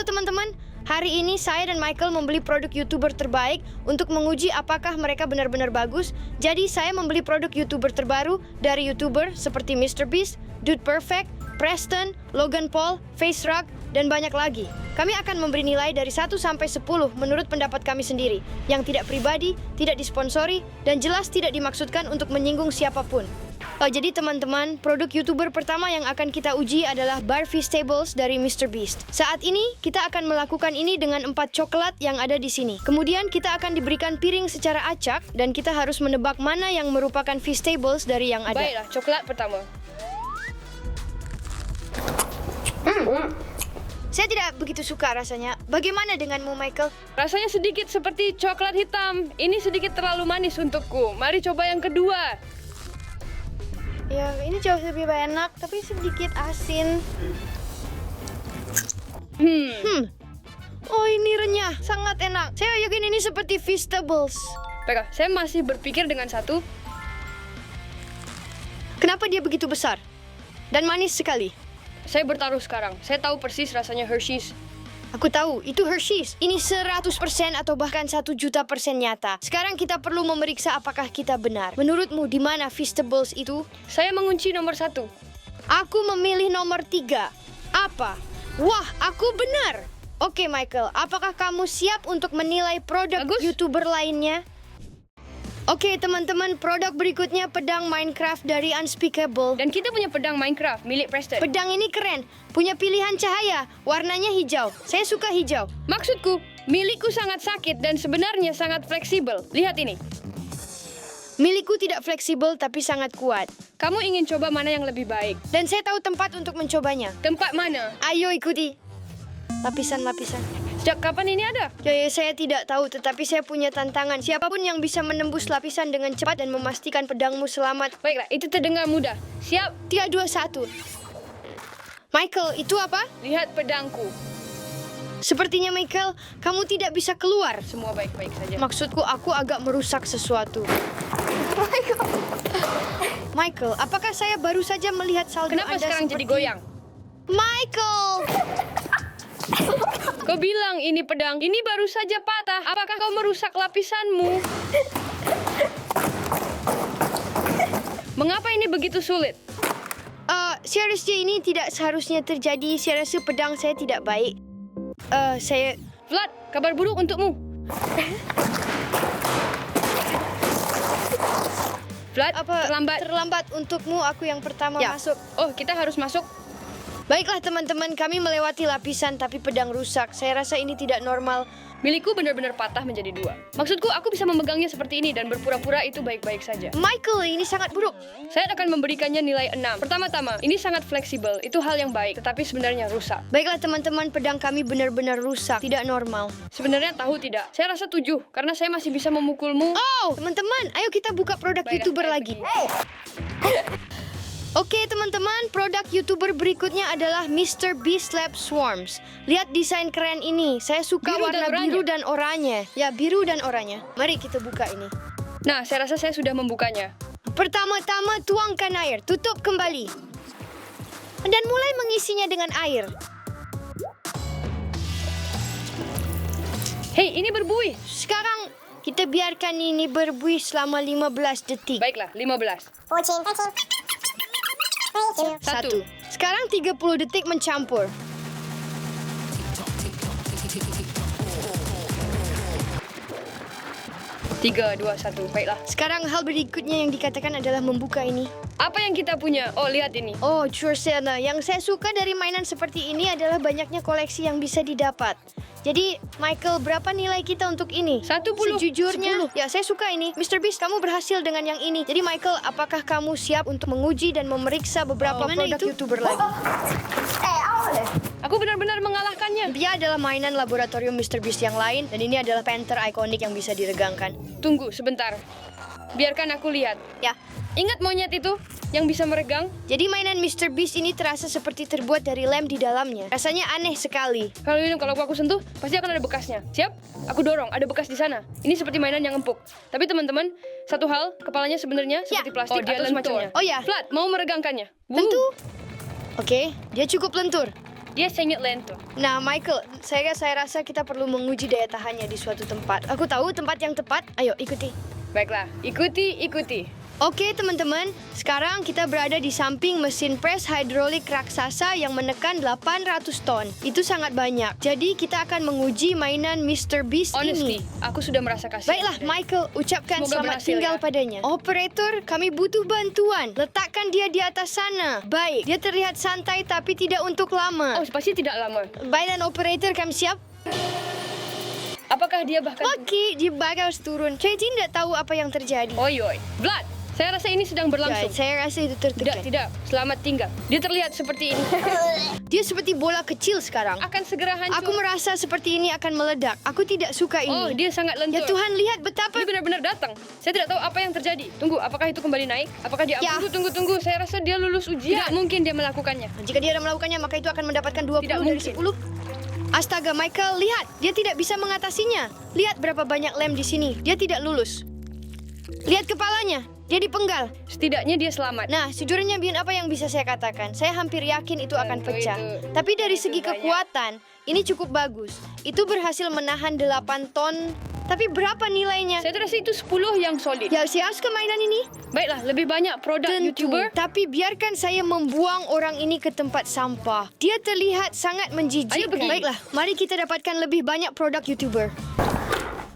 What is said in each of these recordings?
teman-teman, hari ini saya dan Michael membeli produk YouTuber terbaik untuk menguji apakah mereka benar-benar bagus. Jadi saya membeli produk YouTuber terbaru dari YouTuber seperti MrBeast, Dude Perfect, Preston, Logan Paul, FaceRock, dan banyak lagi. Kami akan memberi nilai dari 1 sampai 10 menurut pendapat kami sendiri, yang tidak pribadi, tidak disponsori, dan jelas tidak dimaksudkan untuk menyinggung siapapun. Jadi teman-teman, produk YouTuber pertama yang akan kita uji adalah Bar Feastables dari MrBeast. Saat ini, kita akan melakukan ini dengan 4 coklat yang ada di sini. Kemudian kita akan diberikan piring secara acak, dan kita harus menebak mana yang merupakan Feastables dari yang ada. Baiklah, coklat pertama. Saya tidak begitu suka rasanya. Bagaimana denganmu, Michael? Rasanya sedikit seperti coklat hitam. Ini sedikit terlalu manis untukku. Mari coba yang kedua. Ya, ini jauh lebih enak, tapi sedikit asin. Oh, ini renyah. Sangat enak. Saya yakin ini seperti Feastables. Baiklah, saya masih berpikir dengan satu. Kenapa dia begitu besar? Dan manis sekali. Saya bertaruh sekarang. Saya tahu persis rasanya Hershey's. Aku tahu, itu Hershey's. Ini 100% atau bahkan 1.000.000% nyata. Sekarang kita perlu memeriksa apakah kita benar. Menurutmu, di mana Feastables itu? Saya mengunci nomor 1. Aku memilih nomor 3. Apa? Wah, aku benar! Oke, Michael, apakah kamu siap untuk menilai produk Bagus. YouTuber lainnya? Oke, teman-teman, produk berikutnya pedang Minecraft dari Unspeakable. Dan kita punya pedang Minecraft milik Preston. Pedang ini keren, punya pilihan cahaya, warnanya hijau. Saya suka hijau. Maksudku, milikku sangat sakit dan sebenarnya sangat fleksibel. Lihat ini. Milikku tidak fleksibel tapi sangat kuat. Kamu ingin coba mana yang lebih baik? Dan saya tahu tempat untuk mencobanya. Tempat mana? Ayo ikuti. Lapisan-lapisan. Sejak kapan ini ada? Ya, saya tidak tahu, tetapi saya punya tantangan. Siapapun yang bisa menembus lapisan dengan cepat dan memastikan pedangmu selamat. Baiklah, itu terdengar mudah. Siap? 3, 2, 1. Michael, itu apa? Lihat pedangku. Sepertinya, Michael, kamu tidak bisa keluar. Semua baik-baik saja. Maksudku, aku agak merusak sesuatu. Michael, apakah saya baru saja melihat saldo Kenapa Anda sekarang jadi goyang? Michael! Kau bilang ini pedang. Ini baru saja patah. Apakah kau merusak lapisanmu? Mengapa ini begitu sulit? Seharusnya ini tidak seharusnya terjadi. Saya rasa pedang saya tidak baik. Saya... Vlad, kabar buruk untukmu. Vlad, terlambat. Terlambat untukmu, aku yang pertama masuk. Oh, kita harus masuk. Baiklah teman-teman, kami melewati lapisan tapi pedang rusak. Saya rasa ini tidak normal. Milikku benar-benar patah menjadi 2. Maksudku, aku bisa memegangnya seperti ini dan berpura-pura itu baik-baik saja. Michael, ini sangat buruk. Saya akan memberikannya nilai 6. Pertama-tama, ini sangat fleksibel. Itu hal yang baik, tetapi sebenarnya rusak. Baiklah teman-teman, pedang kami benar-benar rusak. Tidak normal. Sebenarnya tahu tidak? Saya rasa 7, karena saya masih bisa memukulmu. Oh, teman-teman, ayo kita buka produk Baiklah, YouTuber saya lagi. pergi. Oke teman-teman, produk YouTuber berikutnya adalah MrBeast Lab Swarms. Lihat desain keren ini. Saya suka Biru warna dan oranye. biru dan oranye. Ya, biru dan oranye. Mari kita buka ini. Nah, saya rasa saya sudah membukanya. Pertama-tama tuangkan air, tutup kembali. Dan mulai mengisinya dengan air. Hei, ini berbuih. Sekarang kita biarkan ini berbuih selama 15 detik. Baiklah, 15. 1. 1. Sekarang 30 detik mencampur. Tiga, 2, 1. Baiklah. Sekarang hal berikutnya yang dikatakan adalah membuka ini. Apa yang kita punya? Oh, lihat ini. Oh, Churcena. Yang saya suka dari mainan seperti ini adalah banyaknya koleksi yang bisa didapat. Jadi, Michael, berapa nilai kita untuk ini? 10. Sejujurnya, 10. ya saya suka ini. MrBeast, kamu berhasil dengan yang ini. Jadi, Michael, apakah kamu siap untuk menguji dan memeriksa beberapa produk YouTuber lagi? Aku benar-benar mengalahkannya. Dia adalah mainan laboratorium MrBeast yang lain, dan ini adalah Panther ikonik yang bisa diregangkan. Tunggu sebentar. Biarkan aku lihat. Ya, Ingat monyet itu yang bisa meregang? jadi mainan MrBeast ini terasa seperti terbuat dari lem di dalamnya. Rasanya aneh sekali. Kalau aku sentuh, pasti akan ada bekasnya. Siap? Aku dorong, ada bekas di sana. Ini seperti mainan yang empuk. Tapi teman-teman, satu hal, kepalanya sebenarnya seperti plastik atau semacamnya. Oh ya. Vlad, mau meregangkannya? Tentu. Oke, dia cukup lentur. Dia sangat lento. Nah, Michael, saya rasa kita perlu menguji daya tahannya di suatu tempat. Aku tahu tempat yang tepat. Ayo, ikuti. Baiklah, ikuti. Oke, teman-teman. Sekarang kita berada di samping mesin pres hidrolik raksasa yang menekan 800 ton. Itu sangat banyak. Jadi, kita akan menguji mainan Mr. Beast Honestly, ini. aku sudah merasa kasihan. Baiklah, Michael, ucapkan Semoga selamat berhasil, tinggal ya. padanya. Operator, kami butuh bantuan. Letakkan dia di atas sana. Baik, dia terlihat santai tapi tidak untuk lama. Oh, pasti tidak lama. Baik, dan operator, kami siap? Apakah dia bahkan... Okey, dia harus turun. Saya tidak tahu apa yang terjadi. Oi. Vlad, saya rasa ini sedang Ya, berlangsung. saya rasa itu tertekan. Tidak. Selamat tinggal. Dia terlihat seperti ini. Dia seperti bola kecil sekarang. Akan segera hancur. Aku merasa seperti ini akan meledak. Aku tidak suka Oh, ini. dia sangat lentur. Ya Tuhan, lihat betapa... Dia benar-benar datang. Saya tidak tahu apa yang terjadi. Tunggu, apakah itu kembali naik? Apakah dia... Ya. Tunggu. Saya rasa dia lulus ujian. Tidak mungkin dia melakukannya. Jika dia melakukannya, maka itu akan mendapatkan 20 Tidak dari mungkin. 10. Astaga, Michael, lihat. Dia tidak bisa mengatasinya. Lihat berapa banyak lem di sini. Dia tidak lulus. Lihat kepalanya. Dia dipenggal. Setidaknya dia selamat. Nah, sejujurnya Bin, apa yang bisa saya katakan? Saya hampir yakin itu akan Tentu pecah. itu. Tapi dari Itu segi banyak. kekuatan, ini cukup bagus. Itu berhasil menahan 8 ton. Tapi berapa nilainya? Saya rasa itu 10 yang solid. Ya, saya suka mainan ini. Baiklah, lebih banyak produk Tentu. YouTuber. Tapi biarkan saya membuang orang ini ke tempat sampah. Dia terlihat sangat Ayo menjijikkan. pergi. Baiklah, mari kita dapatkan lebih banyak produk YouTuber.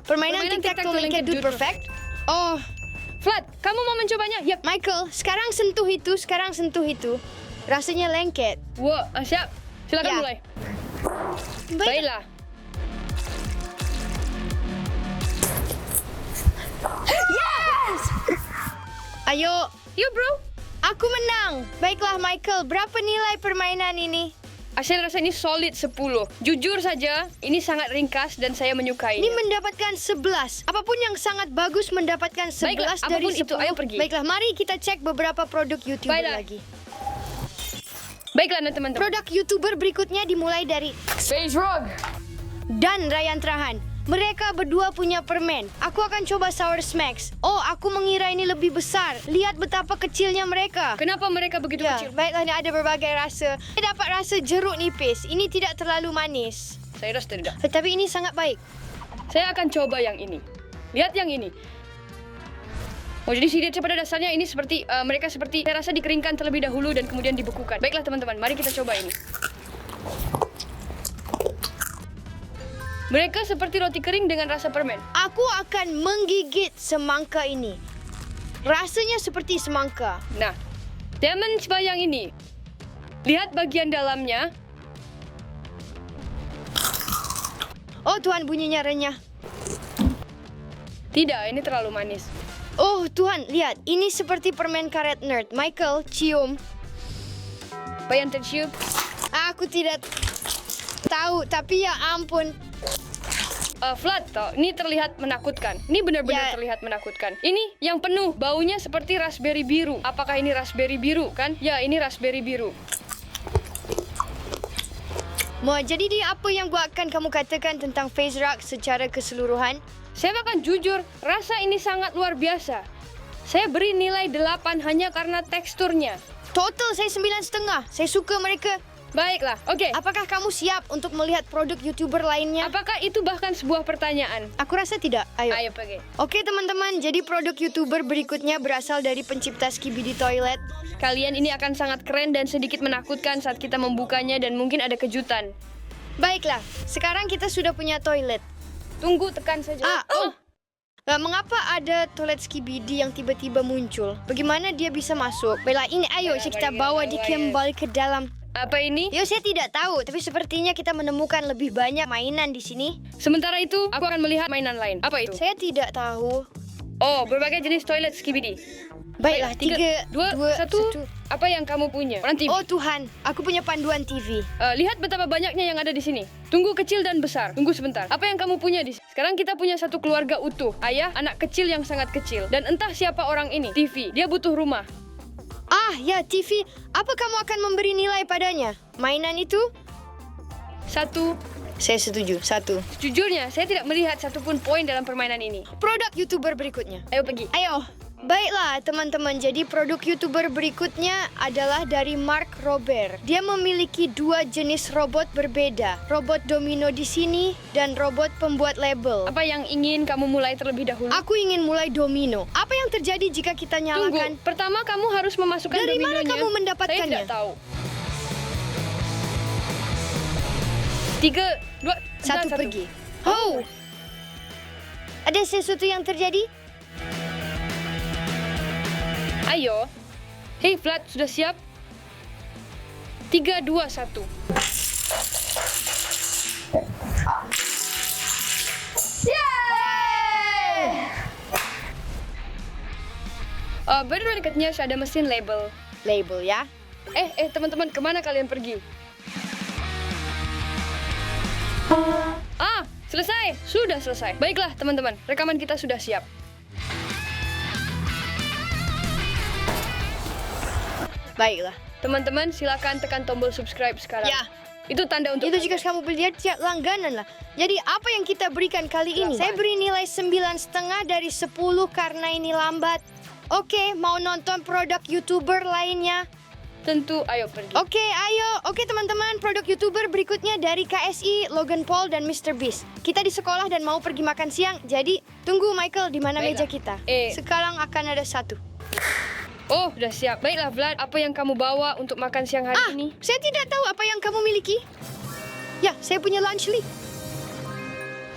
Permainan tic-tac-toe lengket Dude Perfect. Oh, Vlad, kamu mau mencobanya? Yap. Michael, sekarang sentuh itu. Rasanya lengket. Wah, siap. Silakan Ya. mulai. Baiklah. Baiklah. Ayo, Yuk, bro. aku menang. Baiklah, Michael, berapa nilai permainan ini? Saya rasa ini solid 10. Jujur saja, ini sangat ringkas dan saya menyukainya. Ini mendapatkan 11. Apapun yang sangat bagus mendapatkan 11 Baiklah, dari apapun 10. itu, ayo pergi. Baiklah, mari kita cek beberapa produk YouTuber Baiklah. lagi. Baiklah, teman-teman. Produk YouTuber berikutnya dimulai dari Phase Rug. Dan Ryan Trahan. Mereka berdua punya permen. Aku akan coba Sour Smacks. Oh, aku mengira ini lebih besar. Lihat betapa kecilnya mereka. Kenapa mereka begitu Ya, kecil? baiklah, ini ada berbagai rasa. Saya dapat rasa jeruk nipis. Ini tidak terlalu manis. Saya rasa tidak. Tetapi ini sangat baik. Saya akan coba yang ini. Lihat yang ini. Oh, jadi sih pada dasarnya ini seperti mereka seperti saya rasa dikeringkan terlebih dahulu dan kemudian dibekukan. Baiklah teman-teman, mari kita coba ini. Mereka seperti roti kering dengan rasa permen. Aku akan menggigit semangka ini. Rasanya seperti semangka. Nah, jangan coba yang ini. Lihat bagian dalamnya. Oh Tuhan, bunyinya renyah. Tidak, ini terlalu manis. Oh Tuhan, lihat. Ini seperti permen karet nerd. Michael, cium. Apa yang tercium? Aku tidak tahu, tapi ya ampun. Flat toh, ini terlihat menakutkan. Ini benar-benar Ya. terlihat menakutkan. Ini yang penuh, baunya seperti raspberry biru. Apakah ini raspberry biru kan? Ya, ini raspberry biru. Jadi dia apa yang akan kamu katakan tentang Phase Rug secara keseluruhan? Saya akan jujur, rasa ini sangat luar biasa. Saya beri nilai 8 hanya karena teksturnya. Total saya 9,5. Saya suka mereka. Baiklah, oke. Apakah kamu siap untuk melihat produk YouTuber lainnya? Apakah itu bahkan sebuah pertanyaan? Aku rasa tidak. Ayo. Ayo pergi. Oke teman-teman, jadi produk YouTuber berikutnya berasal dari pencipta Skibidi Toilet. Kalian ini akan sangat keren dan sedikit menakutkan saat kita membukanya dan mungkin ada kejutan. Baiklah, sekarang kita sudah punya toilet. Tunggu, tekan saja. Mengapa ada toilet Skibidi yang tiba-tiba muncul? Bagaimana dia bisa masuk? Baiklah, ini ayo kita bawa dia kembali ke dalam. Apa ini? Yo, saya tidak tahu, tapi sepertinya kita menemukan lebih banyak mainan di sini. Sementara itu, aku akan melihat mainan lain. Apa itu? Saya tidak tahu. Oh, berbagai jenis toilet Skibidi. Baiklah, 3, 2, 1. Apa yang kamu punya? Orang TV. Oh Tuhan, aku punya panduan TV. Lihat betapa banyaknya yang ada di sini. Tunggu kecil dan besar. Tunggu sebentar. Apa yang kamu punya di sini? Sekarang kita punya satu keluarga utuh. Ayah, anak kecil yang sangat kecil. Dan entah siapa orang ini. TV. Dia butuh rumah. Ya, TV. Apa kamu akan memberi nilai padanya? Mainan itu? 1. Saya setuju. 1. Jujurnya, saya tidak melihat satupun poin dalam permainan ini. Produk YouTuber berikutnya. Ayo pergi. Ayo. Baiklah teman-teman, jadi produk YouTuber berikutnya adalah dari Mark Robert. Dia memiliki 2 jenis robot berbeda. Robot domino di sini dan robot pembuat label. Apa yang ingin kamu mulai terlebih dahulu? Aku ingin mulai domino. Apa yang terjadi jika kita nyalakan? Tunggu, pertama kamu harus memasukkan Dari dominonya. mana kamu mendapatkannya? Saya tidak tahu. 3, 2, 1 pergi. Oh, ada sesuatu yang terjadi? Ayo. Hei Vlad, sudah siap? 3, 2, 1. Baru dekatnya ada mesin label. Label ya. Teman-teman, kemana kalian pergi? Selesai. Sudah selesai. Baiklah, teman-teman. Rekaman kita sudah siap. Baiklah. Teman-teman, silakan tekan tombol subscribe sekarang. Ya. Itu tanda untuk Itu jika kalian. kamu beli langganan lah. Jadi apa yang kita berikan kali ini? Saya beri nilai 9,5 dari 10 karena ini lambat. Oke, mau nonton produk YouTuber lainnya? Tentu, ayo pergi. Oke, ayo. Oke teman-teman, produk YouTuber berikutnya dari KSI, Logan Paul, dan Mr. Beast. Kita di sekolah dan mau pergi makan siang. Jadi, tunggu Michael di mana meja Baiklah. kita. Sekarang akan ada 1. Oh, sudah siap. Baiklah, Vlad. Apa yang kamu bawa untuk makan siang hari ini? Saya tidak tahu apa yang kamu miliki. Ya, saya punya lunchly.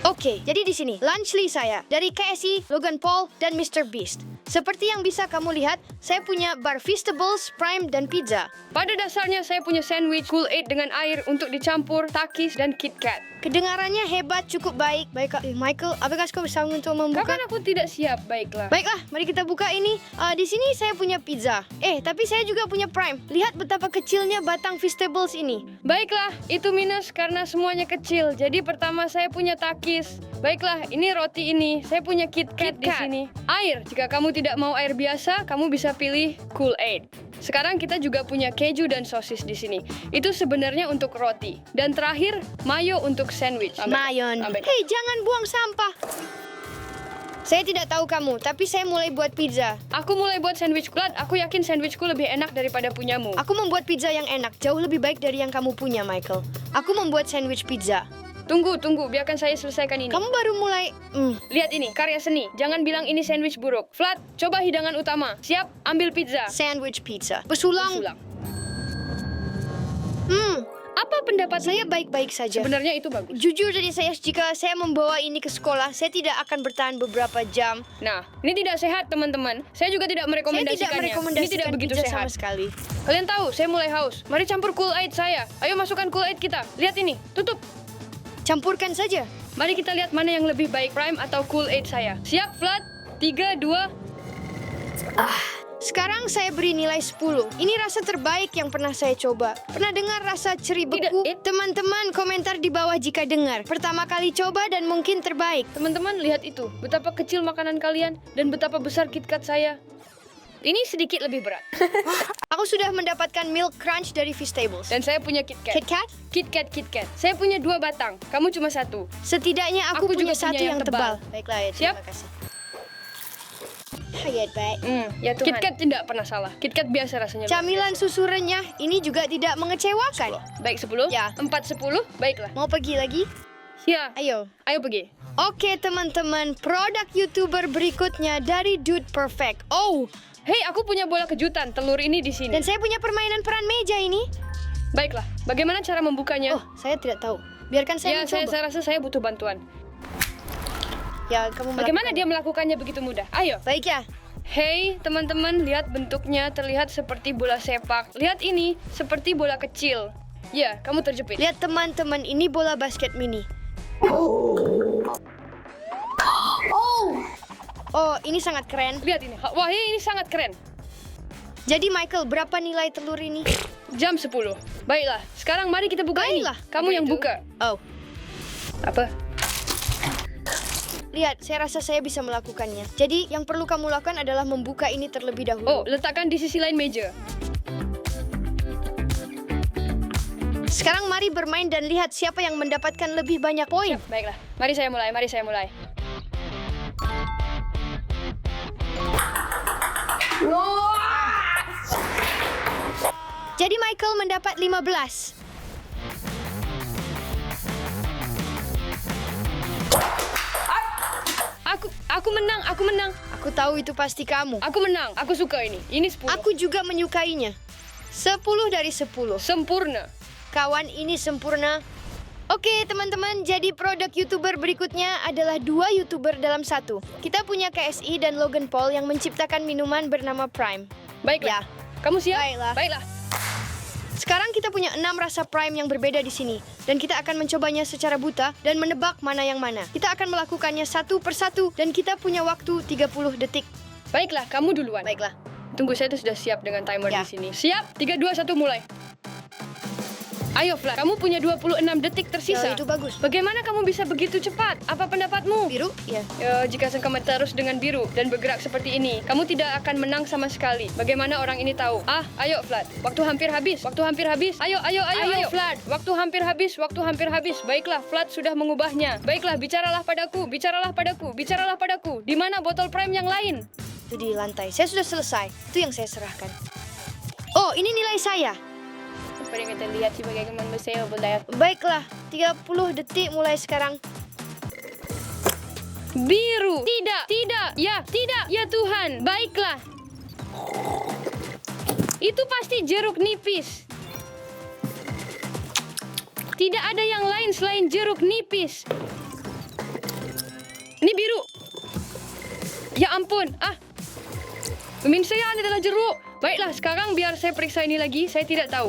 Oke, jadi di sini lunchly saya dari KSI, Logan Paul, dan Mr. Beast. Seperti yang bisa kamu lihat, saya punya bar Feastables, Prime, dan pizza. Pada dasarnya saya punya sandwich Kool-Aid dengan air untuk dicampur, Takis, dan Kit Kat. Kedengarannya hebat, cukup baik. Baiklah, Michael, apakah kau sanggup untuk membuka? Kapan aku tidak siap? Baiklah. Baiklah, mari kita buka ini. Di sini saya punya pizza. Tapi saya juga punya Prime. Lihat betapa kecilnya batang Feastables ini. Baiklah, itu minus karena semuanya kecil. Jadi pertama saya punya Takis. Baiklah, ini roti ini. Saya punya Kit Kat di sini. Air, jika kamu tidak mau air biasa, kamu bisa pilih Kool-Aid. Sekarang kita juga punya keju dan sosis di sini. Itu sebenarnya untuk roti. Dan terakhir, mayo untuk sandwich. Mayon. Hei, jangan buang sampah. Saya tidak tahu kamu, tapi saya mulai buat pizza. Aku mulai buat sandwich Vlad. Aku yakin sandwichku lebih enak daripada punyamu. Aku membuat pizza yang enak, jauh lebih baik dari yang kamu punya, Michael. Aku membuat sandwich pizza. Tunggu, biarkan saya selesaikan ini. Kamu baru mulai... Lihat ini, karya seni. Jangan bilang ini sandwich buruk. Vlad, coba hidangan utama. Siap, ambil pizza. Sandwich pizza. Pesulang. Apa pendapat Saya baik-baik saja. Sebenarnya itu bagus. Jujur dari saya, jika saya membawa ini ke sekolah, saya tidak akan bertahan beberapa jam. Nah, ini tidak sehat, teman-teman. Saya juga tidak Saya merekomendasikannya. tidak merekomendasikan Ini tidak begitu pizza sehat. sama sekali. Kalian tahu, saya mulai haus. Mari campur Kool-Aid saya. Ayo masukkan Kool-Aid kita. Lihat ini, tutup. Campurkan saja. Mari kita lihat mana yang lebih baik, Prime atau Kool-Aid saya. Siap, Vlad? 3, 2... Sekarang saya beri nilai 10. Ini rasa terbaik yang pernah saya coba. Pernah dengar rasa ceri beku? Teman-teman, komentar di bawah jika dengar. Pertama kali coba dan mungkin terbaik. Teman-teman, lihat itu. Betapa kecil makanan kalian dan betapa besar KitKat saya. Ini sedikit lebih berat. Aku sudah mendapatkan Milk Crunch dari Feastables. Dan saya punya KitKat. KitKat? Saya punya 2 batang. Kamu cuma 1. Setidaknya aku Aku punya juga satu punya yang yang tebal. tebal. Baiklah ya, Siap? terima kasih. Hayat baik. Ya Tuhan. KitKat tidak pernah salah. KitKat biasa rasanya. Camilan susu renyah ini juga tidak mengecewakan. Baik 10? Ya. 4, 10? Baiklah. Mau pergi lagi? Ya. Ayo. Ayo pergi. Oke teman-teman, produk YouTuber berikutnya dari Dude Perfect. Oh, Hei, aku punya bola kejutan. Telur ini di sini. dan saya punya permainan peran meja ini. Baiklah. Bagaimana cara membukanya? Oh, saya tidak tahu. Biarkan saya Ya, mencoba. saya rasa saya butuh bantuan. Ya, kamu Bagaimana melakukan- dia melakukannya begitu mudah? Ayo. Baik ya. Hei, teman-teman, lihat bentuknya terlihat seperti bola sepak. Lihat ini, seperti bola kecil. Ya, kamu terjepit. Lihat teman-teman, ini bola basket mini. Oh, ini sangat keren. Lihat ini. Wah, ini sangat keren. Jadi Michael, berapa nilai telur ini? Jam 10. Baiklah, sekarang mari kita buka ini. Baiklah. Kamu yang buka. Oh, Apa? lihat, saya rasa saya bisa melakukannya. Jadi, yang perlu kamu lakukan adalah membuka ini terlebih dahulu. Oh, letakkan di sisi lain meja. Sekarang mari bermain dan lihat siapa yang mendapatkan lebih banyak poin. Baiklah, mari saya mulai. Jadi Michael mendapat 15. Aku menang. Aku tahu itu pasti kamu. Aku menang. Aku suka ini. Ini 10. Aku juga menyukainya. 10 dari 10. Sempurna. Kawan, ini sempurna. Oke, teman-teman, jadi produk YouTuber berikutnya adalah 2 YouTuber dalam 1. Kita punya KSI dan Logan Paul yang menciptakan minuman bernama Prime. Baiklah. Ya. Kamu siap? Baiklah. Sekarang kita punya 6 rasa Prime yang berbeda di sini. Dan kita akan mencobanya secara buta dan menebak mana yang mana. Kita akan melakukannya satu persatu dan kita punya waktu 30 detik. Baiklah, kamu duluan. Baiklah. Tunggu, saya tuh sudah siap dengan timer Ya. di sini. Siap? 3, 2, 1, mulai. Ayo, Vlad. Kamu punya 26 detik tersisa. Ya, itu bagus. Bagaimana kamu bisa begitu cepat? Apa pendapatmu? Biru? Ya. Jika kamu terus dengan biru dan bergerak seperti ini, kamu tidak akan menang sama sekali. Bagaimana orang ini tahu? Ayo, Vlad. Waktu hampir habis. Ayo, Vlad. Waktu hampir habis. Baiklah, Vlad sudah mengubahnya. Baiklah, bicaralah padaku. Di mana botol Prime yang lain? Itu di lantai. Saya sudah selesai. Itu yang saya serahkan. Oh, ini nilai saya. Mari kita lihat sih bagaimana saya boleh. Baiklah, 30 detik mulai sekarang. Biru. Tidak. Ya Tuhan. Baiklah. Itu pasti jeruk nipis. Tidak ada yang lain selain jeruk nipis. Ini biru. Ya ampun. Pemirsa, ini adalah jeruk. Baiklah, sekarang biar saya periksa ini lagi. Saya tidak tahu.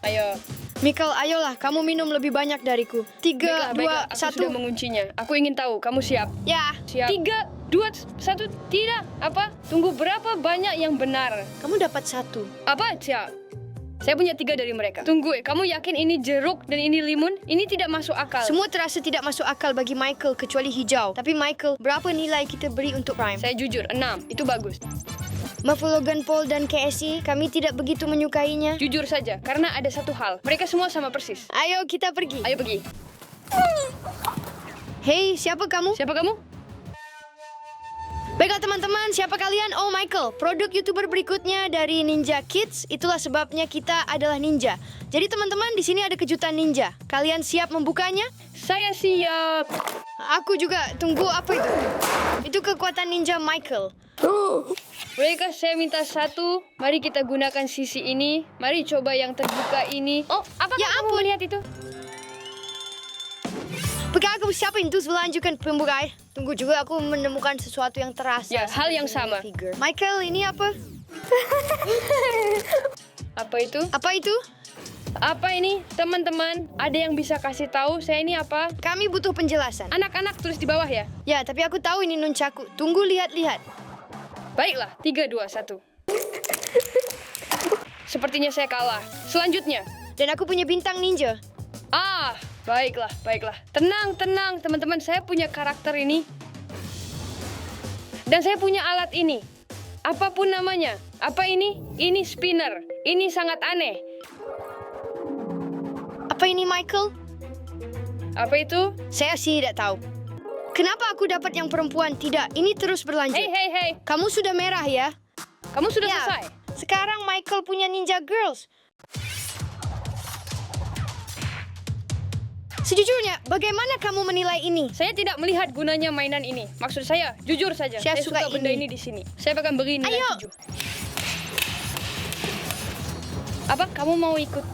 Ayo. Michael, ayolah. Kamu minum lebih banyak dariku. 3, 2, Baiklah, aku 1. sudah menguncinya. Aku ingin tahu. Kamu siap? Ya. Siap. 3, 2, 1. Tidak. Apa? Tunggu, berapa banyak yang benar? Kamu dapat 1. Apa? Siap. Saya punya 3 dari mereka. Tunggu, kamu yakin ini jeruk dan ini limun? Ini tidak masuk akal. Semua terasa tidak masuk akal bagi Michael kecuali hijau. Tapi Michael, berapa nilai kita beri untuk Prime? Saya jujur, 6. Itu bagus. Maaf Logan Paul dan KSI, kami tidak begitu menyukainya. Jujur saja, karena ada satu hal. Mereka semua sama persis. Ayo kita pergi. Ayo pergi. Hei, siapa kamu? Siapa kamu? Baiklah teman-teman, siapa kalian? Oh Michael, produk YouTuber berikutnya dari Ninja Kids. Itulah sebabnya kita adalah ninja. Jadi teman-teman, di sini ada kejutan ninja. Kalian siap membukanya? Saya siap. Aku juga. Tunggu, apa itu? Itu kekuatan ninja Michael. Bolehkah saya minta satu? Mari kita gunakan sisi ini. Mari coba yang terbuka ini. Oh, apa Ya kamu ampun. melihat itu? Apakah aku siapa itu melanjutkan pembukaan? Tunggu juga aku menemukan sesuatu yang terasa. Ya, hal yang sama. Figure. Michael, ini apa? Apa itu? Apa itu? Apa ini? Teman-teman, ada yang bisa kasih tahu saya ini apa? Kami butuh penjelasan. Anak-anak tulis di bawah ya. Ya, tapi aku tahu ini nunchaku. Tunggu, lihat-lihat. Baiklah, 3, 2, 1. Sepertinya saya kalah. Selanjutnya. Dan aku punya bintang ninja. Baiklah. Tenang, teman-teman. Saya punya karakter ini. Dan saya punya alat ini. Apapun namanya. Apa ini? Ini spinner. Ini sangat aneh. Apa ini, Michael? Apa itu? Saya sih tidak tahu. Kenapa aku dapat yang perempuan? Tidak, ini terus berlanjut. Hei. Kamu sudah merah ya? Kamu sudah Ya. selesai? Sekarang Michael punya Ninja Girls. Sejujurnya, bagaimana kamu menilai ini? Saya tidak melihat gunanya mainan ini. Maksud saya, jujur saja. Saya suka suka benda ini. ini di sini. Saya akan beri nilai Ayo. 7. Apa? Kamu mau ikut?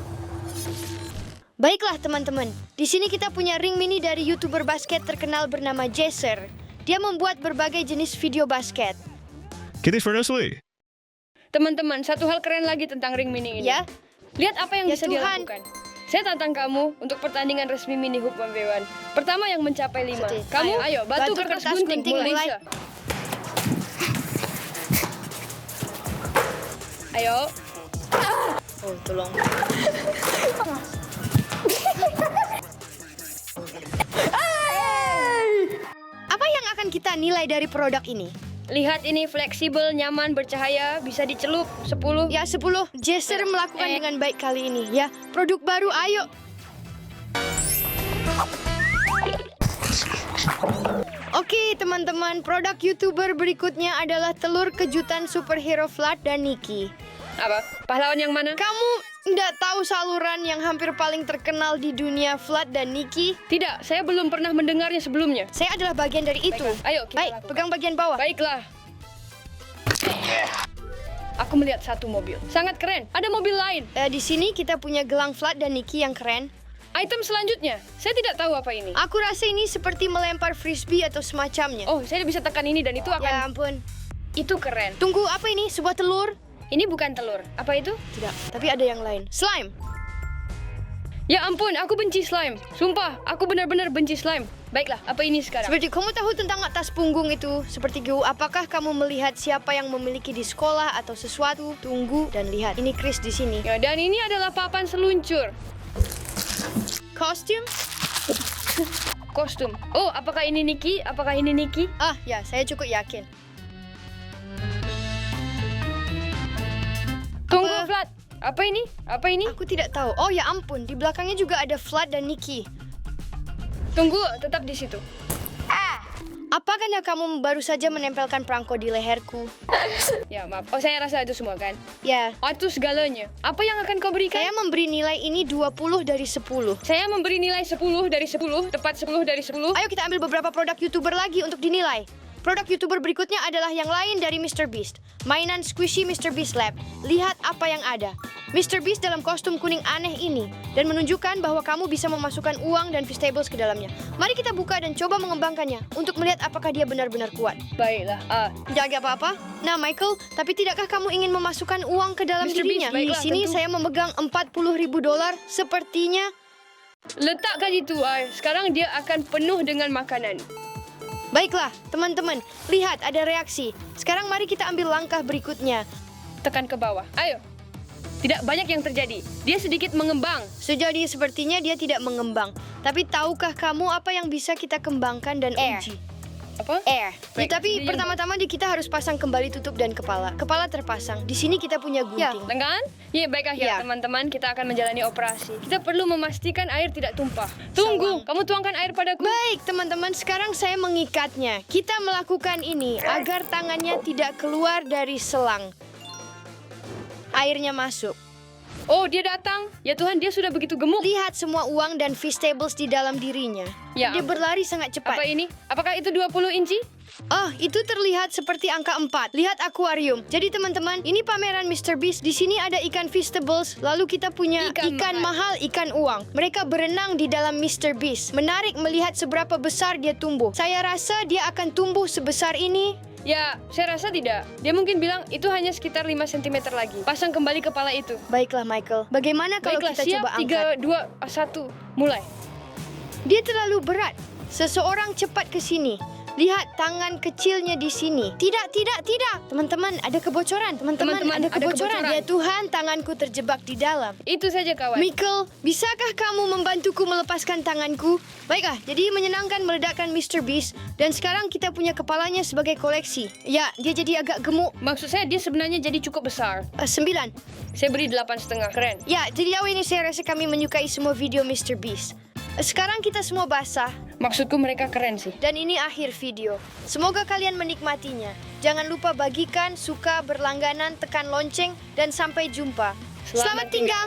Baiklah teman-teman, di sini kita punya ring mini dari YouTuber basket terkenal bernama Jaser. Dia membuat berbagai jenis video basket. ¿Qué disfrutas hoy? Teman-teman, satu hal keren lagi tentang ring mini ini. Ya? Lihat apa yang Ya bisa Tuhan. dilakukan. Saya tantang kamu untuk pertandingan resmi mini hoop 1v1. Pertama yang mencapai 5. Setuju. Kamu, ayo, batu, kertas, gunting, mulai. mulai. Ayo. Oh, tolong. Apa yang akan kita nilai dari produk ini? Lihat ini fleksibel, nyaman, bercahaya, bisa dicelup. 10. Ya, 10. Jaser melakukan Eh. dengan baik kali ini. Ya, produk baru, ayo. Oke, teman-teman. teman-teman, produk YouTuber berikutnya adalah telur kejutan superhero Vlad dan Nikki. Apa? Pahlawan yang mana? Kamu nggak tahu saluran yang hampir paling terkenal di dunia Vlad dan Nikki? Tidak, saya belum pernah mendengarnya sebelumnya. Saya adalah bagian dari itu. Baiklah, ayo kita Baik, lakukan. pegang bagian bawah. Baiklah. Aku melihat satu mobil. Sangat keren. Ada mobil lain. Di sini kita punya gelang Vlad dan Nikki yang keren. Item selanjutnya. Saya tidak tahu apa ini. Aku rasa ini seperti melempar frisbee atau semacamnya. Oh, saya bisa tekan ini dan itu Ya akan... ampun. Itu keren. Tunggu, apa ini? Sebuah telur? Ini bukan telur. Apa itu? Tidak, tapi ada yang lain. Slime. Ya ampun, aku benci slime. Sumpah, aku benar-benar benci slime. Baiklah, apa ini sekarang? Seperti kamu tahu tentang atas punggung itu? Seperti apakah kamu melihat siapa yang memiliki di sekolah atau sesuatu? Tunggu dan lihat. Ini Chris di sini. Ya, dan ini adalah papan seluncur. Kostum? Kostum. Oh, apakah ini Nikki? Apakah ini Nikki? Ah, ya, saya cukup yakin. Tunggu, Apa? Vlad. Apa ini? Apa ini? Aku tidak tahu. Oh ya ampun, di belakangnya juga ada Vlad dan Nikki. Tunggu, tetap di situ. Apakah kamu baru saja menempelkan perangko di leherku? Ya, maaf. Oh, saya rasa itu semua kan? Ya, Oh, itu segalanya. Apa yang akan kau berikan? saya memberi nilai ini 20 dari 10. Saya memberi nilai 10 dari 10, tepat 10 dari 10. Ayo kita ambil beberapa produk YouTuber lagi untuk dinilai. Produk YouTuber berikutnya adalah yang lain dari MrBeast. Mainan Squishy MrBeast Lab. Lihat apa yang ada. MrBeast dalam kostum kuning aneh ini dan menunjukkan bahwa kamu bisa memasukkan uang dan vegetables ke dalamnya. Mari kita buka dan coba mengembangkannya untuk melihat apakah dia benar-benar kuat. Baiklah. Jaga apa-apa? Nah, Michael, tapi tidakkah kamu ingin memasukkan uang ke dalam Mr. dirinya? Beast, Di baiklah, sini tentu. saya memegang $40.000 sepertinya. Letakkan itu, Sekarang dia akan penuh dengan makanan. Baiklah, teman-teman, lihat ada reaksi. Sekarang mari kita ambil langkah berikutnya. Tekan ke bawah. Ayo. Tidak banyak yang terjadi. Dia sedikit mengembang. Sejauh sepertinya dia tidak mengembang. Tapi tahukah kamu apa yang bisa kita kembangkan dan Air. uji? Apa? Air. Baik, Tapi jadi pertama-tama kita harus pasang kembali tutup dan kepala. Kepala terpasang. Di sini kita punya gunting. Lengan? Ya, baiklah ya, Ya. teman-teman. Kita akan menjalani operasi. Kita perlu memastikan air tidak tumpah. Tunggu, kamu tuangkan air padaku. Baik, teman-teman, sekarang saya mengikatnya. Kita melakukan ini agar tangannya tidak keluar dari selang. Airnya masuk. Oh, dia datang. Ya Tuhan, dia sudah begitu gemuk. Lihat semua uang dan vegetables di dalam dirinya. Ya Dia ampun. berlari sangat cepat. Apa ini? Apakah itu 20 inci? Oh, itu terlihat seperti angka 4. Lihat akuarium. Jadi teman-teman, ini pameran MrBeast. Di sini ada ikan vegetables, lalu kita punya Ikan ikan mahal, ikan uang. Mereka berenang di dalam MrBeast. Menarik melihat seberapa besar dia tumbuh. Saya rasa dia akan tumbuh sebesar ini. Ya, saya rasa tidak. Dia mungkin bilang itu hanya sekitar 5 cm lagi. Pasang kembali kepala itu. Baiklah, Michael. Bagaimana kalau Baiklah, kita siap. coba angkat? 3, 2, 1, mulai. Dia terlalu berat. Seseorang cepat ke sini. Lihat tangan kecilnya di sini. Tidak. Teman-teman, ada kebocoran. Teman-teman, Teman-teman, ada ada kebocoran. kebocoran. Ya Tuhan, tanganku terjebak di dalam. Itu saja, kawan. Michael, bisakah kamu membantuku melepaskan tanganku? Baiklah, jadi menyenangkan meledakkan MrBeast. Dan sekarang kita punya kepalanya sebagai koleksi. Ya, dia jadi agak gemuk. Maksud saya dia sebenarnya jadi cukup besar. 9. Saya beri 8,5. Keren. Ya, jadi ini saya rasa kami menyukai semua video MrBeast. Sekarang kita semua basah. Maksudku mereka keren sih. Dan ini akhir video. Semoga kalian menikmatinya. Jangan lupa bagikan, suka, berlangganan, tekan lonceng, dan sampai jumpa. Selamat Selamat tinggal.